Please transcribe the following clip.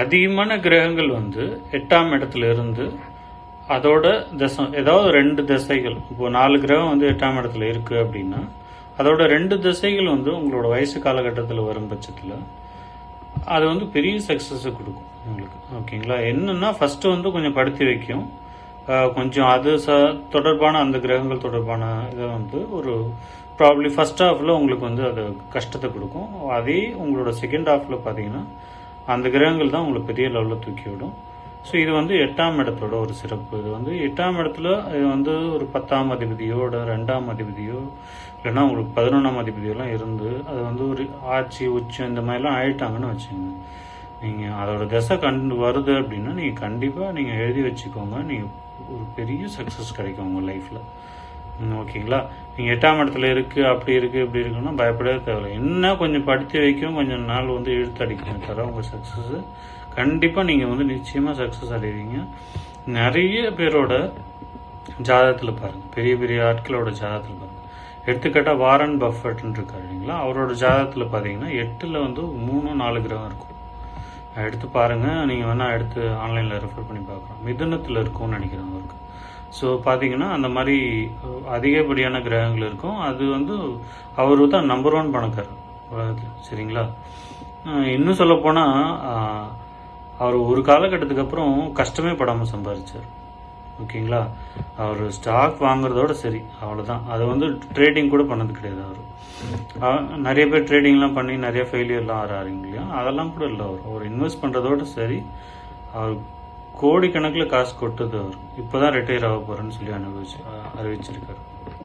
அதிகமான கிரகங்கள் வந்து 8ஆம் இடத்துல இருந்து அதோட தசம் ஏதாவது 2 திசைகள், இப்போ 4 கிரகம் வந்து 8ஆம் இடத்துல இருக்குது அப்படின்னா அதோட 2 திசைகள் வந்து உங்களோட வயசு காலகட்டத்தில் வரும் பட்சத்தில் அது வந்து பெரிய சக்ஸஸை கொடுக்கும் உங்களுக்கு. ஓகேங்களா? என்னன்னா ஃபஸ்ட்டு வந்து கொஞ்சம் படுத்தி வைக்கும், கொஞ்சம் அது தொடர்பான அந்த கிரகங்கள் தொடர்பான இதை வந்து ஒரு ப்ராப்ளி ஃபர்ஸ்ட் ஹாஃபில் உங்களுக்கு வந்து அது கஷ்டத்தை கொடுக்கும். அதே உங்களோட செகண்ட் ஹாஃபில் பார்த்தீங்கன்னா அந்த கிரகங்கள் தான் உங்களுக்கு பெரிய லெவலில் தூக்கி விடும். ஸோ இது வந்து 8ஆம் இடத்தோட ஒரு சிறப்பு. இது வந்து 8ஆம் இடத்துல இது வந்து ஒரு 10ஆம் அதிபதியோட 2ஆம் அதிபதியோ இல்லைன்னா உங்களுக்கு 11ஆம் அதிபதியோலாம் இருந்து அது வந்து ஒரு ஆட்சி உச்சம் இந்த மாதிரிலாம் ஆயிட்டாங்கன்னு வச்சுங்க, நீங்கள் அதோட திசை வருது அப்படின்னா நீங்கள் கண்டிப்பாக நீங்கள் எழுதி வச்சுக்கோங்க, நீங்கள் ஒரு பெரிய சக்ஸஸ் கிடைக்கும் உங்கள் லைஃப்பில். ஓகேங்களா? நீங்கள் 8ஆம் இடத்துல இருக்குது அப்படி இருக்குது இப்படி இருக்குன்னா பயப்படவே தேவையில்லை. என்ன கொஞ்சம் படுத்தி வைக்கும், கொஞ்சம் நாள் வந்து இழுத்தடிக்கும் தர உங்கள் சக்ஸஸ்ஸு கண்டிப்பாக நீங்கள் வந்து நிச்சயமாக சக்ஸஸ் அடைவீங்க. நிறைய பேரோட ஜாதகத்தில் பாருங்கள், பெரிய பெரிய ஆட்களோட ஜாதகத்தில் பாருங்கள். எடுத்துக்காட்டாக வாரன் பஃபெட்னு இருக்காரு இல்லைங்களா, அவரோட ஜாதகத்தில் பார்த்தீங்கன்னா 8ல் வந்து 3-4 கிரகம் இருக்கும். எடுத்து பாருங்கள், நீங்கள் வேணால் எடுத்து ஆன்லைனில் ரெஃபர் பண்ணி பார்க்குறோம். மிதுனத்தில் இருக்கும்னு நினைக்கிறேன் அவருக்கு. ஸோ பார்த்தீங்கன்னா அந்த மாதிரி அதிகப்படியான கிரகங்கள் இருக்கும். அது வந்து அவர் தான் நம்பர் 1 பணக்காரர். சரிங்களா? இன்னும் சொல்லப்போனால் அவர் ஒரு காலகட்டத்துக்கு அப்புறம் கஷ்டமே படாமல் சம்பாதிச்சார். ஓகேங்களா? அவர் ஸ்டாக் வாங்குறதோட சரி, அவ்வளோதான். அதை வந்து ட்ரேடிங் கூட பண்ணது கிடையாது அவர். நிறைய பேர் ட்ரேடிங்லாம் பண்ணி நிறைய ஃபெயிலியர்லாம் ஆறாருங்க இல்லையா, அதெல்லாம் கூட இல்லை. அவர் இன்வெஸ்ட் பண்ணுறதோட சரி, அவர் கோடிக்கணக்கில் காசு கொட்டுது. அவர் இப்போ தான் ரிட்டையர் ஆக போகிறேன்னு சொல்லி அறிவிச்சிருக்காரு.